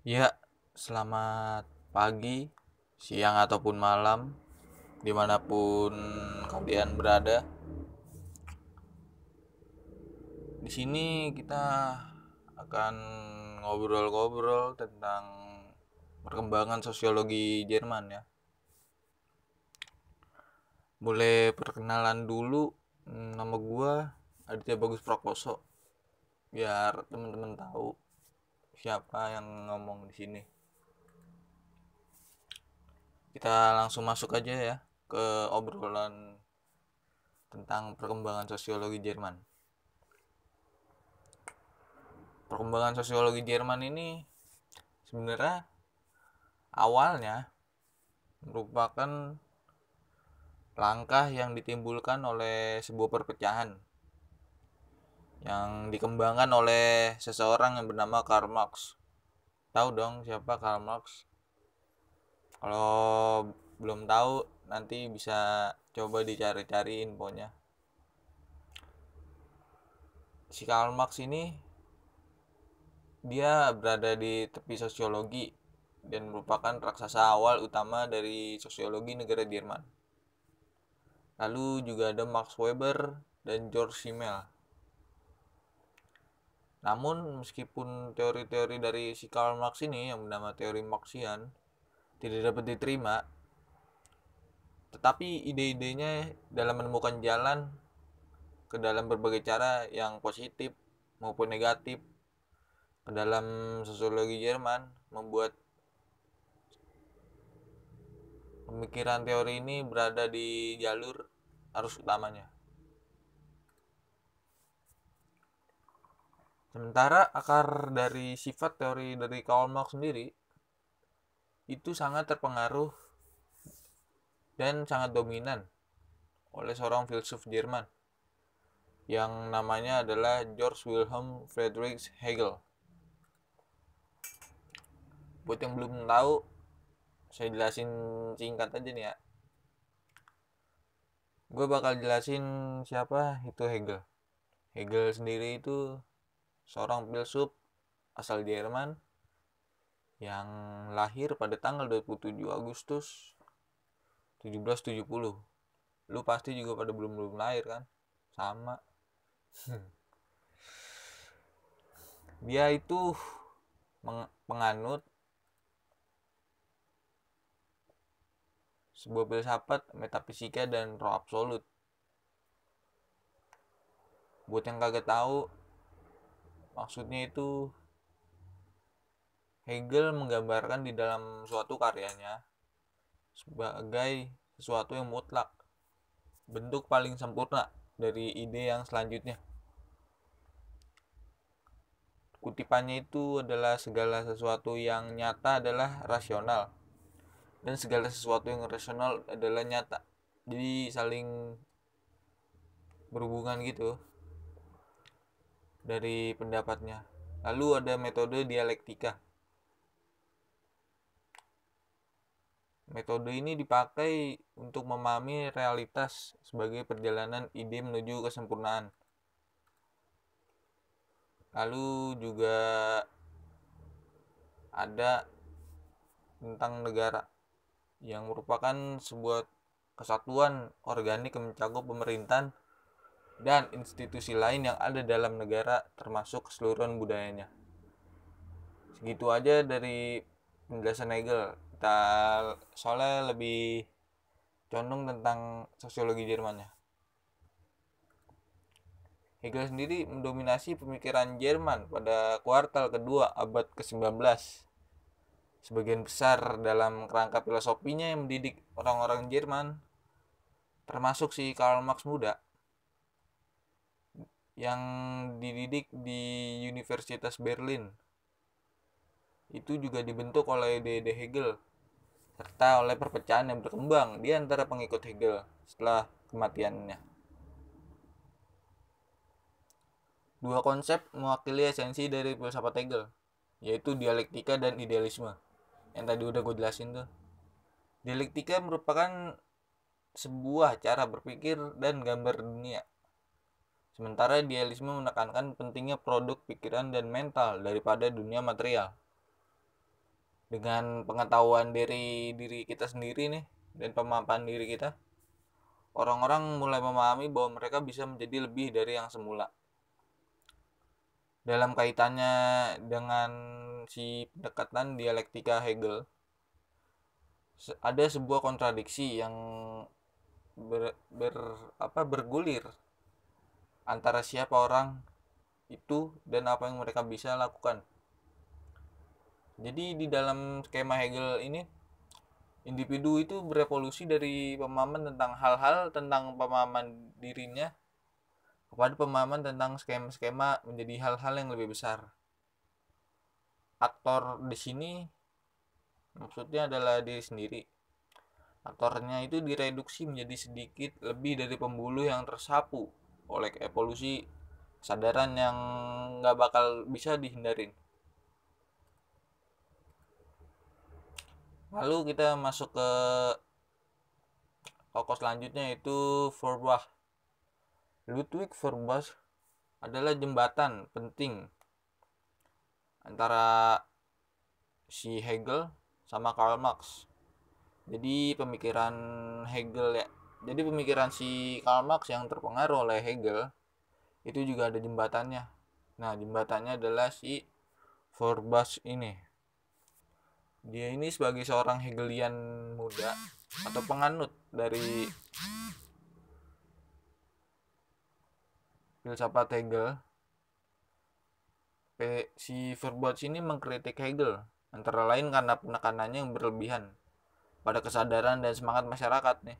Ya, selamat pagi, siang ataupun malam, dimanapun kalian berada. Di sini kita akan ngobrol-ngobrol tentang perkembangan sosiologi Jerman ya. Boleh perkenalan dulu, nama gua Aditya Bagus Prakoso, biar teman-teman tahu siapa yang ngomong di sini. Kita langsung masuk aja ya ke obrolan tentang perkembangan sosiologi Jerman. Perkembangan sosiologi Jerman ini sebenarnya awalnya merupakan langkah yang ditimbulkan oleh sebuah perpecahan yang dikembangkan oleh seseorang yang bernama Karl Marx. Tahu dong siapa Karl Marx? Kalau belum tahu nanti bisa coba dicari-cari infonya. Si Karl Marx ini dia berada di tepi sosiologi dan merupakan raksasa awal utama dari sosiologi negara Jerman. Lalu juga ada Max Weber dan George Simmel. Namun meskipun teori-teori dari si Karl Marx ini yang bernama teori Marxian tidak dapat diterima, tetapi ide-idenya dalam menemukan jalan ke dalam berbagai cara yang positif maupun negatif ke dalam sosiologi Jerman membuat pemikiran teori ini berada di jalur arus utamanya. Sementara akar dari sifat teori dari Karl Marx sendiri itu sangat terpengaruh dan sangat dominan oleh seorang filsuf Jerman yang namanya adalah George Wilhelm Friedrich Hegel. Buat yang belum tahu, saya jelasin singkat aja nih ya. Gue bakal jelasin siapa itu Hegel. Hegel sendiri itu seorang filsuf asal Jerman yang lahir pada tanggal 27 Agustus 1770. Lu pasti juga pada belum lahir kan? Sama. Dia itu penganut sebuah filsafat metafisika dan roh absolut. Buat yang kagak tahu, maksudnya itu Hegel menggambarkan di dalam suatu karyanya sebagai sesuatu yang mutlak, bentuk paling sempurna dari ide yang selanjutnya. Kutipannya itu adalah segala sesuatu yang nyata adalah rasional dan segala sesuatu yang rasional adalah nyata. Jadi saling berhubungan gitu dari pendapatnya. Lalu ada metode dialektika. Metode ini dipakai untuk memahami realitas sebagai perjalanan ide menuju kesempurnaan. Lalu juga ada tentang negara yang merupakan sebuah kesatuan organik yang mencakup pemerintahan dan institusi lain yang ada dalam negara termasuk keseluruhan budayanya. Segitu aja dari penjelasan Hegel. Kita soalnya lebih condong tentang sosiologi Jermannya. Hegel sendiri mendominasi pemikiran Jerman pada kuartal kedua abad ke-19. Sebagian besar dalam kerangka filosofinya yang mendidik orang-orang Jerman, termasuk si Karl Marx muda, yang dididik di Universitas Berlin. Itu juga dibentuk oleh ide-ide Hegel, serta oleh perpecahan yang berkembang di antara pengikut Hegel setelah kematiannya. Dua konsep mewakili esensi dari filsafat Hegel, yaitu dialektika dan idealisme. Yang tadi udah gue jelasin tuh. Dialektika merupakan sebuah cara berpikir dan gambar dunia. Sementara idealisme menekankan pentingnya produk pikiran dan mental daripada dunia material. Dengan pengetahuan dari diri kita sendiri nih dan pemaparan diri kita, orang-orang mulai memahami bahwa mereka bisa menjadi lebih dari yang semula. Dalam kaitannya dengan si pendekatan dialektika Hegel, ada sebuah kontradiksi yang bergulir antara siapa orang itu dan apa yang mereka bisa lakukan. Jadi di dalam skema Hegel ini, individu itu berevolusi dari pemahaman tentang hal-hal tentang pemahaman dirinya kepada pemahaman tentang skema-skema menjadi hal-hal yang lebih besar. Aktor di sini maksudnya adalah diri sendiri. Aktornya itu direduksi menjadi sedikit lebih dari pembuluh yang tersapu oleh evolusi kesadaran yang nggak bakal bisa dihindarin. Lalu kita masuk ke tokoh selanjutnya, yaitu Feuerbach. Ludwig Feuerbach adalah jembatan penting antara si Hegel sama Karl Marx. Jadi pemikiran Hegel ya, jadi pemikiran si Karl Marx yang terpengaruh oleh Hegel itu juga ada jembatannya. Nah, jembatannya adalah si Feuerbach ini. Dia ini sebagai seorang Hegelian muda atau penganut dari filsafat Hegel. Si Feuerbach ini mengkritik Hegel antara lain karena penekanannya yang berlebihan pada kesadaran dan semangat masyarakat nih.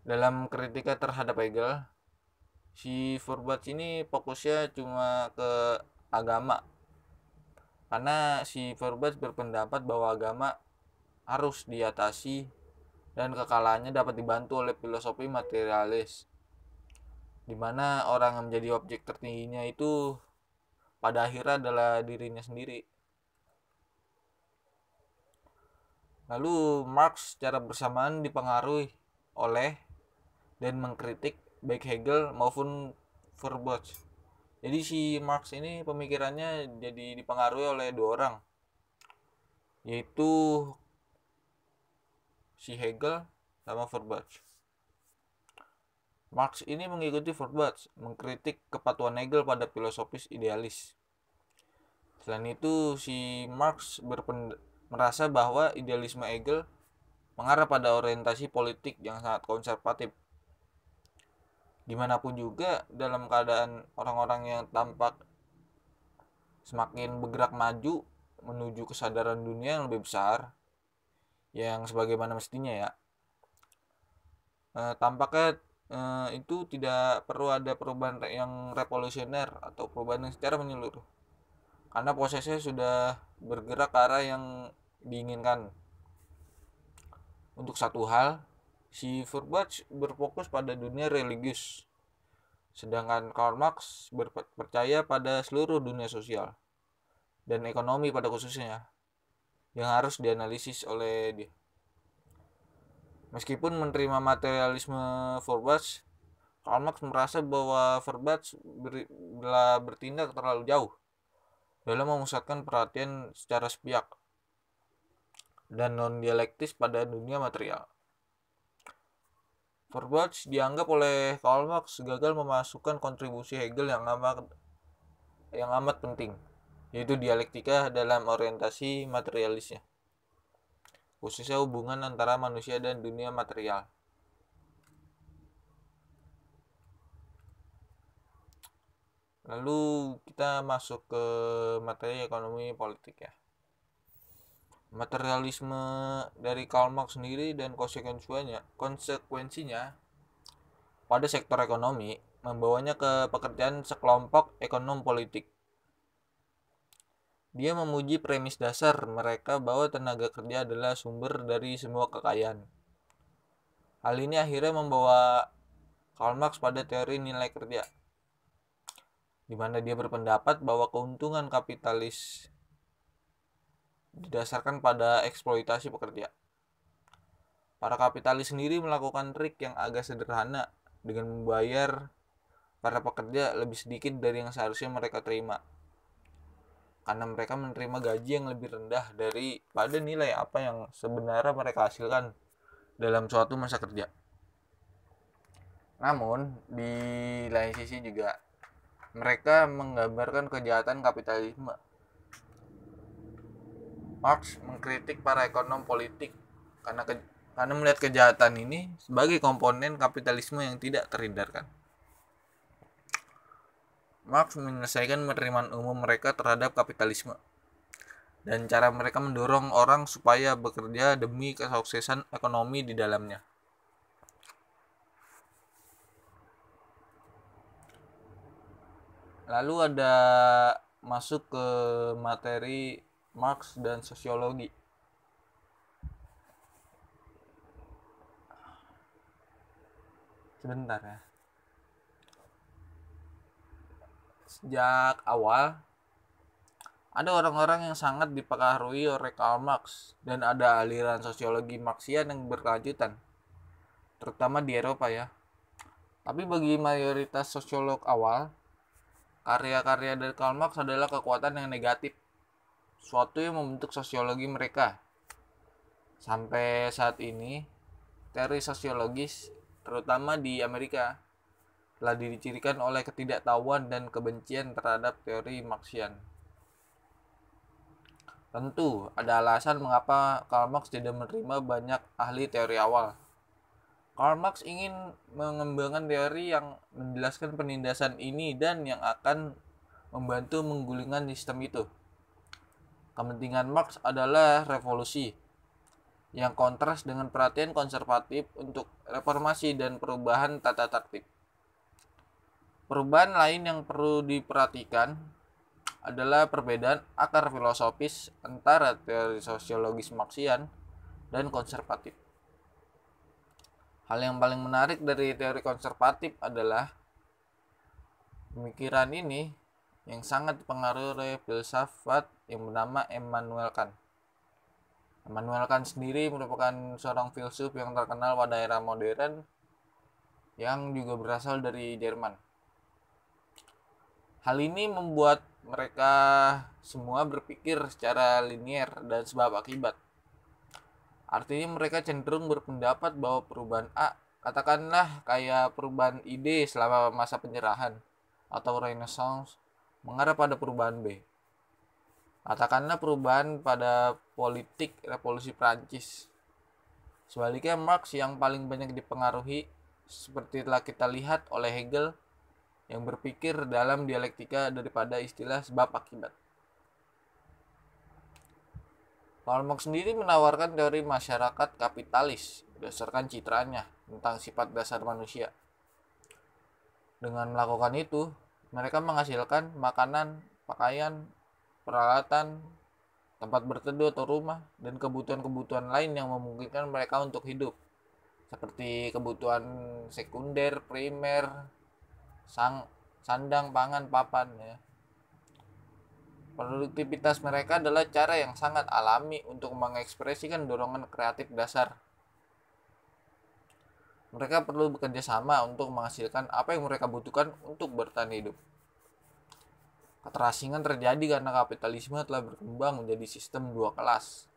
Dalam kritika terhadap Hegel, si Feuerbach ini fokusnya cuma ke agama, karena si Feuerbach berpendapat bahwa agama harus diatasi dan kekalahannya dapat dibantu oleh filosofi materialis, di mana orang yang menjadi objek tertingginya itu pada akhirnya adalah dirinya sendiri. Lalu Marx secara bersamaan dipengaruhi oleh dan mengkritik baik Hegel maupun Feuerbach. Jadi si Marx ini pemikirannya jadi dipengaruhi oleh dua orang, yaitu si Hegel sama Feuerbach. Marx ini mengikuti Feuerbach, mengkritik kepatuhan Hegel pada filosofis idealis. Selain itu, si Marx merasa bahwa idealisme Hegel mengarah pada orientasi politik yang sangat konservatif. Dimanapun juga, dalam keadaan orang-orang yang tampak semakin bergerak maju menuju kesadaran dunia yang lebih besar, yang sebagaimana mestinya ya, tampaknya itu tidak perlu ada perubahan yang revolusioner atau perubahan yang secara menyeluruh, karena prosesnya sudah bergerak ke arah yang diinginkan. Untuk satu hal, si Feuerbach berfokus pada dunia religius, sedangkan Karl Marx percaya pada seluruh dunia sosial dan ekonomi pada khususnya yang harus dianalisis oleh dia. Meskipun menerima materialisme Feuerbach, Karl Marx merasa bahwa Feuerbach bertindak terlalu jauh dalam memusatkan perhatian secara sepihak dan non-dialektis pada dunia material. Feuerbach dianggap oleh Karl Marx gagal memasukkan kontribusi Hegel yang amat penting, yaitu dialektika dalam orientasi materialisnya, khususnya hubungan antara manusia dan dunia material. Lalu kita masuk ke materi ekonomi politik ya. Materialisme dari Karl Marx sendiri dan konsekuensinya pada sektor ekonomi membawanya ke pekerjaan sekelompok ekonom politik. Dia memuji premis dasar mereka bahwa tenaga kerja adalah sumber dari semua kekayaan. Hal ini akhirnya membawa Karl Marx pada teori nilai kerja, di mana dia berpendapat bahwa keuntungan kapitalis didasarkan pada eksploitasi pekerja. Para kapitalis sendiri melakukan trik yang agak sederhana dengan membayar para pekerja lebih sedikit dari yang seharusnya mereka terima. karena mereka menerima gaji yang lebih rendah daripada nilai apa yang sebenarnya mereka hasilkan dalam suatu masa kerja. Namun, di lain sisi juga mereka menggambarkan kejahatan kapitalisme. Marx mengkritik para ekonom politik karena melihat kejahatan ini sebagai komponen kapitalisme yang tidak terhindarkan. Marx menyelesaikan penerimaan umum mereka terhadap kapitalisme dan cara mereka mendorong orang supaya bekerja demi kesuksesan ekonomi di dalamnya. Lalu ada masuk ke materi Marx dan sosiologi. Sebentar ya. Sejak awal ada orang-orang yang sangat dipengaruhi oleh Karl Marx dan ada aliran sosiologi Marxian yang berkelanjutan, terutama di Eropa ya. Tapi bagi mayoritas sosiolog awal, karya-karya dari Karl Marx adalah kekuatan yang negatif, suatu yang membentuk sosiologi mereka. Sampai saat ini, teori sosiologis, terutama di Amerika, telah dicirikan oleh ketidaktahuan dan kebencian terhadap teori Marxian. Tentu, ada alasan mengapa Karl Marx tidak menerima banyak ahli teori awal. Karl Marx ingin mengembangkan teori yang menjelaskan penindasan ini dan yang akan membantu menggulingkan sistem itu. Kepentingan Marx adalah revolusi, yang kontras dengan perhatian konservatif untuk reformasi dan perubahan tata tertib. Perubahan lain yang perlu diperhatikan adalah perbedaan akar filosofis antara teori sosiologis Marxian dan konservatif. Hal yang paling menarik dari teori konservatif adalah pemikiran ini yang sangat dipengaruhi oleh filsafat yang bernama Immanuel Kant. Immanuel Kant sendiri merupakan seorang filsuf yang terkenal pada era modern yang juga berasal dari Jerman. Hal ini membuat mereka semua berpikir secara linier dan sebab akibat. Artinya mereka cenderung berpendapat bahwa perubahan A, katakanlah kayak perubahan ide selama masa penyerahan atau Renaissance, mengarah pada perubahan B. Katakanlah perubahan pada politik revolusi Prancis. Sebaliknya Marx yang paling banyak dipengaruhi, seperti telah kita lihat, oleh Hegel, yang berpikir dalam dialektika daripada istilah sebab akibat. Karl Marx sendiri menawarkan teori masyarakat kapitalis berdasarkan citranya tentang sifat dasar manusia. Dengan melakukan itu, mereka menghasilkan makanan, pakaian, peralatan, tempat berteduh atau rumah, dan kebutuhan-kebutuhan lain yang memungkinkan mereka untuk hidup, seperti kebutuhan sekunder, primer, sandang, pangan, papan ya. Produktivitas mereka adalah cara yang sangat alami untuk mengekspresikan dorongan kreatif dasar. Mereka perlu bekerja sama untuk menghasilkan apa yang mereka butuhkan untuk bertahan hidup. Keterasingan terjadi karena kapitalisme telah berkembang menjadi sistem dua kelas,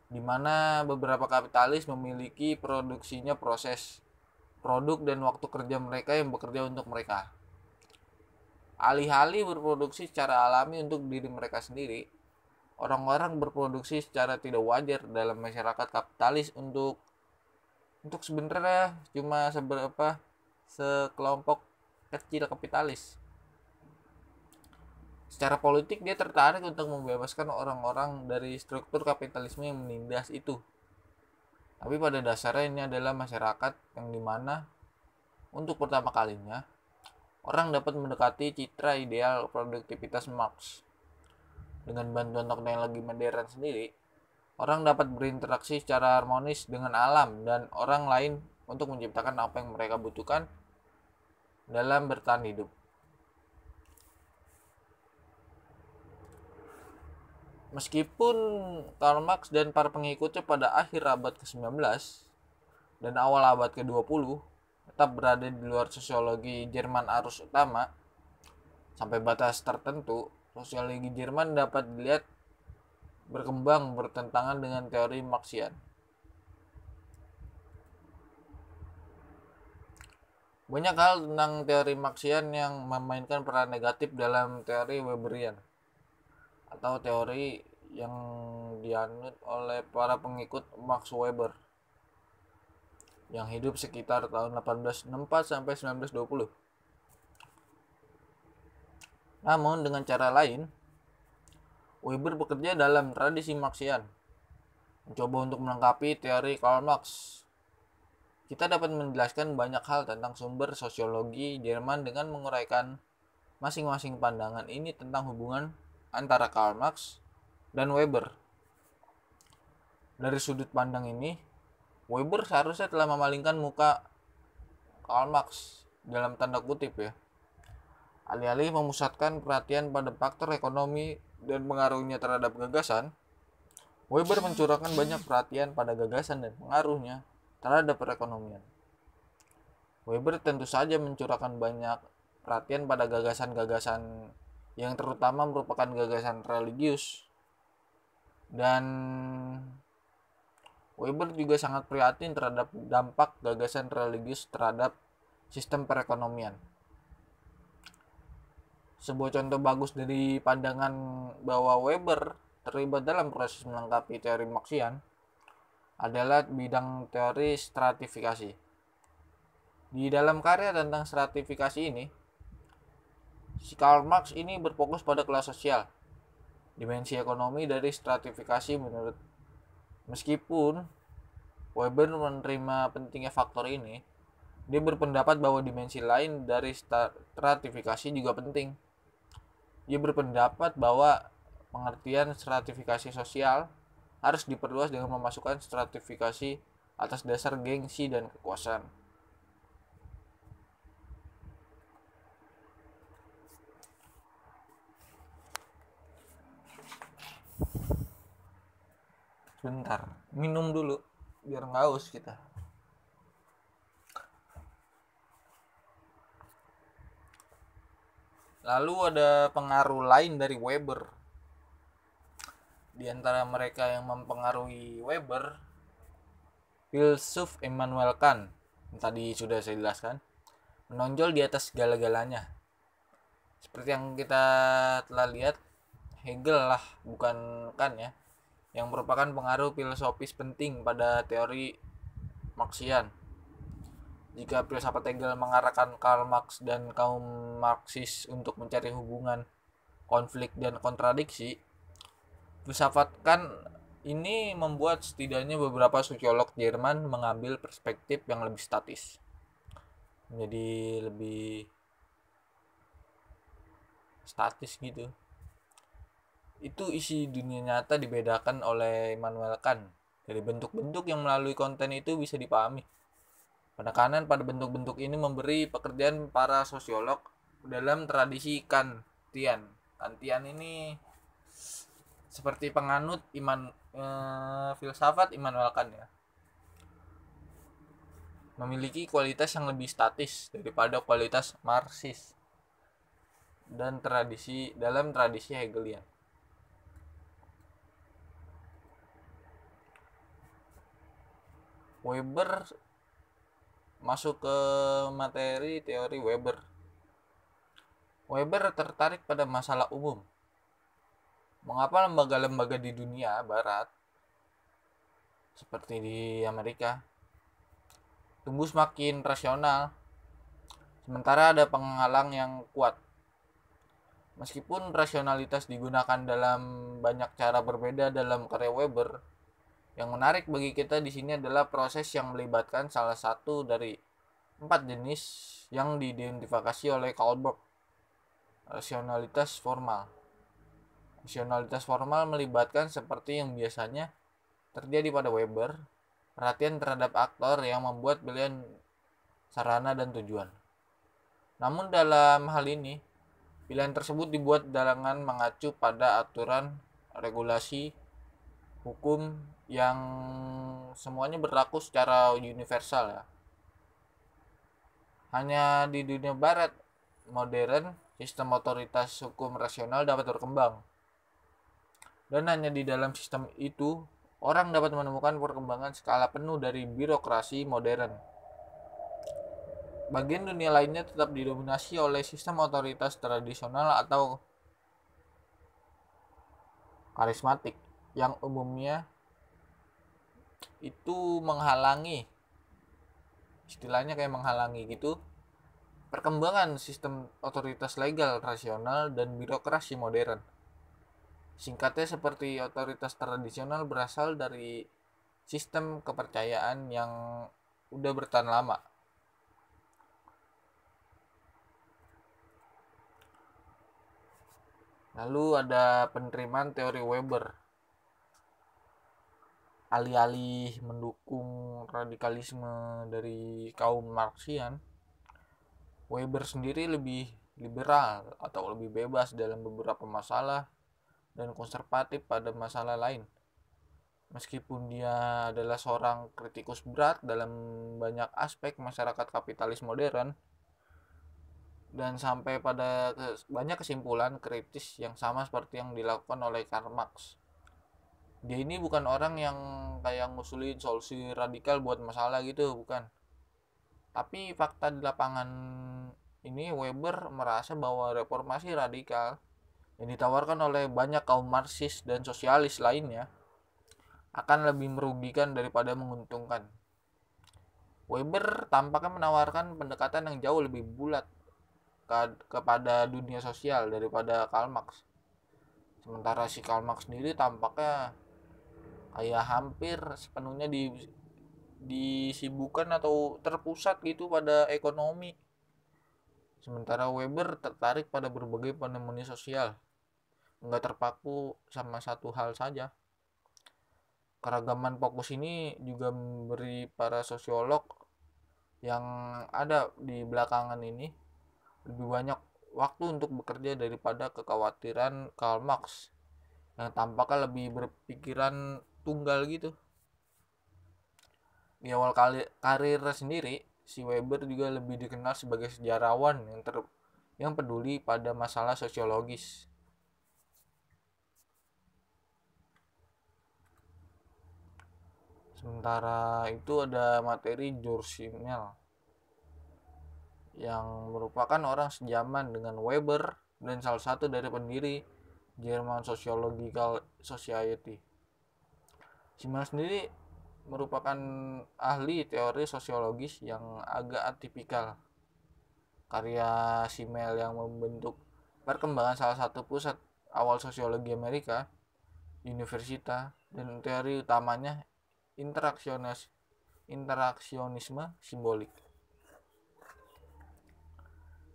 di mana beberapa kapitalis memiliki produksinya proses, produk dan waktu kerja mereka yang bekerja untuk mereka. Alih-alih berproduksi secara alami untuk diri mereka sendiri, orang-orang berproduksi secara tidak wajar dalam masyarakat kapitalis untuk sebenarnya cuma sekelompok kecil kapitalis. Secara politik dia tertarik untuk membebaskan orang-orang dari struktur kapitalisme yang menindas itu. Tapi pada dasarnya ini adalah masyarakat yang dimana untuk pertama kalinya orang dapat mendekati citra ideal produktivitas Marx. Dengan bantuan teknologi modern sendiri, orang dapat berinteraksi secara harmonis dengan alam dan orang lain untuk menciptakan apa yang mereka butuhkan dalam bertahan hidup. Meskipun Karl Marx dan para pengikutnya pada akhir abad ke-19 dan awal abad ke-20 tetap berada di luar sosiologi Jerman arus utama sampai batas tertentu, sosiologi Jerman dapat dilihat berkembang bertentangan dengan teori Marxian. Banyak hal tentang teori Marxian yang memainkan peran negatif dalam teori Weberian atau teori yang dianut oleh para pengikut Max Weber yang hidup sekitar tahun 1864 sampai 1920. Namun dengan cara lain, Weber bekerja dalam tradisi Marxian, mencoba untuk melengkapi teori Karl Marx. Kita dapat menjelaskan banyak hal tentang sumber sosiologi Jerman dengan menguraikan masing-masing pandangan ini tentang hubungan antara Karl Marx dan Weber. Dari sudut pandang ini, Weber seharusnya telah memalingkan muka Karl Marx dalam tanda kutip ya. Alih-alih memusatkan perhatian pada faktor ekonomi dan pengaruhnya terhadap gagasan, Weber mencurahkan banyak perhatian pada gagasan dan pengaruhnya terhadap perekonomian. Weber tentu saja mencurahkan banyak perhatian pada gagasan-gagasan yang terutama merupakan gagasan religius, dan Weber juga sangat prihatin terhadap dampak gagasan religius terhadap sistem perekonomian. Sebuah contoh bagus dari pandangan bahwa Weber terlibat dalam proses melengkapi teori Marxian adalah bidang teori stratifikasi. Di dalam karya tentang stratifikasi ini, si Karl Marx ini berfokus pada kelas sosial, dimensi ekonomi dari stratifikasi menurut. Meskipun Weber menerima pentingnya faktor ini, dia berpendapat bahwa dimensi lain dari stratifikasi juga penting. Dia berpendapat bahwa pengertian stratifikasi sosial harus diperluas dengan memasukkan stratifikasi atas dasar gengsi dan kekuasaan. Bentar, minum dulu biar nggak haus kita. Lalu ada pengaruh lain dari Weber. Di antara mereka yang mempengaruhi Weber, filsuf Immanuel Kant, yang tadi sudah saya jelaskan, menonjol di atas segala-galanya. Seperti yang kita telah lihat, Hegel lah, bukan Kant ya, yang merupakan pengaruh filosofis penting pada teori Marxian. Jika filsafat Hegel mengarahkan Karl Marx dan kaum Marxis untuk mencari hubungan, konflik, dan kontradiksi, filsafat Kant ini membuat setidaknya beberapa sosiolog Jerman mengambil perspektif yang lebih statis, menjadi lebih statis gitu. Itu isi dunia nyata dibedakan oleh Immanuel Kant. Dari bentuk-bentuk yang melalui konten itu bisa dipahami. Penekanan pada bentuk-bentuk ini memberi pekerjaan para sosiolog dalam tradisi Kantian. Kantian ini seperti penganut filsafat Immanuel Kant ya, memiliki kualitas yang lebih statis daripada kualitas Marxis dan dalam tradisi Hegelian. Weber masuk ke materi teori Weber. Weber tertarik pada masalah umum. Mengapa lembaga-lembaga di dunia barat seperti di Amerika tumbuh semakin rasional, sementara ada penghalang yang kuat. Meskipun rasionalitas digunakan dalam banyak cara berbeda dalam karya Weber, yang menarik bagi kita di sini adalah proses yang melibatkan salah satu dari 4 jenis yang diidentifikasi oleh Kahlberg. Rasionalitas formal. Rasionalitas formal melibatkan seperti yang biasanya terjadi pada Weber, perhatian terhadap aktor yang membuat pilihan sarana dan tujuan. Namun dalam hal ini, pilihan tersebut dibuat dengan mengacu pada aturan, regulasi, hukum yang semuanya berlaku secara universal ya. Hanya di dunia barat modern sistem otoritas hukum rasional dapat berkembang. Dan hanya di dalam sistem itu, orang dapat menemukan perkembangan skala penuh dari birokrasi modern. Bagian dunia lainnya tetap didominasi oleh sistem otoritas tradisional atau karismatik yang umumnya itu menghalangi, istilahnya kayak menghalangi gitu, perkembangan sistem otoritas legal rasional dan birokrasi modern. Singkatnya seperti otoritas tradisional berasal dari sistem kepercayaan yang udah bertahan lama. Lalu ada penerimaan teori Weber. Alih-alih mendukung radikalisme dari kaum Marxian, Weber sendiri lebih liberal atau lebih bebas dalam beberapa masalah dan konservatif pada masalah lain. Meskipun dia adalah seorang kritikus berat dalam banyak aspek masyarakat kapitalis modern dan sampai pada banyak kesimpulan kritis yang sama seperti yang dilakukan oleh Karl Marx. Dia ini bukan orang yang kayak ngusulin solusi radikal buat masalah gitu, bukan. Tapi fakta di lapangan ini, Weber merasa bahwa reformasi radikal yang ditawarkan oleh banyak kaum Marxis dan sosialis lainnya akan lebih merugikan daripada menguntungkan. Weber tampaknya menawarkan pendekatan yang jauh lebih bulat kepada dunia sosial daripada Karl Marx. Sementara si Karl Marx sendiri tampaknya kayak hampir sepenuhnya disibukkan atau terpusat gitu pada ekonomi. Sementara Weber tertarik pada berbagai fenomena sosial, enggak terpaku sama satu hal saja. Keragaman fokus ini juga memberi para sosiolog yang ada di belakangan ini lebih banyak waktu untuk bekerja daripada kekhawatiran Karl Marx yang tampaknya lebih berpikiran tunggal gitu. Di awal karir sendiri, si Weber juga lebih dikenal sebagai sejarawan yang peduli pada masalah sosiologis. Sementara itu ada materi George Simmel yang merupakan orang sejaman dengan Weber dan salah satu dari pendiri German Sociological Society. Simmel sendiri merupakan ahli teori sosiologis yang agak atipikal. Karya Simmel yang membentuk perkembangan salah satu pusat awal sosiologi Amerika, Universitas, dan teori utamanya interaksionisme simbolik.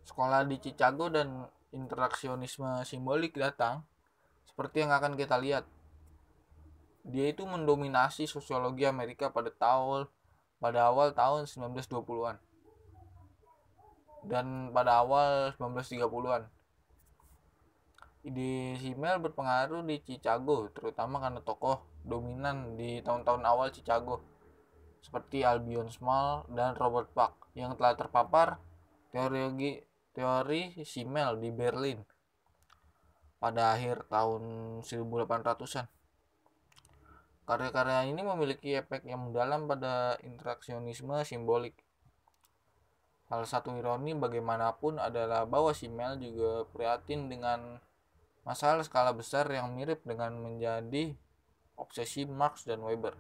Sekolah di Chicago dan interaksionisme simbolik datang seperti yang akan kita lihat. Dia itu mendominasi sosiologi Amerika pada awal tahun 1920-an dan pada awal 1930-an. Ide Simmel berpengaruh di Chicago, terutama karena tokoh dominan di tahun-tahun awal Chicago seperti Albion Small dan Robert Park yang telah terpapar teori Simmel di Berlin pada akhir tahun 1800-an. Karya-karya ini memiliki efek yang mendalam pada interaksionisme simbolik. Salah satu ironi bagaimanapun adalah bahwa Simmel juga prihatin dengan masalah skala besar yang mirip dengan menjadi obsesi Marx dan Weber.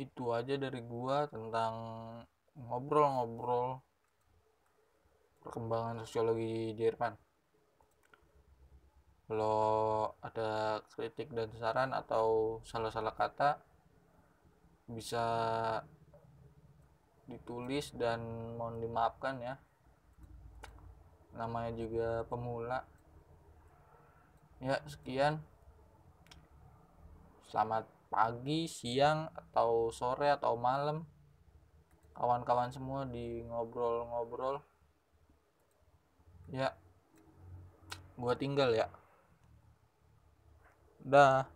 Itu aja dari gua tentang ngobrol-ngobrol perkembangan sosiologi Jerman. Kalau ada kritik dan saran atau salah-salah kata bisa ditulis dan mohon dimaafkan ya. Namanya juga pemula. Ya, sekian. Selamat pagi, siang, atau sore, atau malam kawan-kawan semua di ngobrol-ngobrol. Ya, gua tinggal ya. Dah.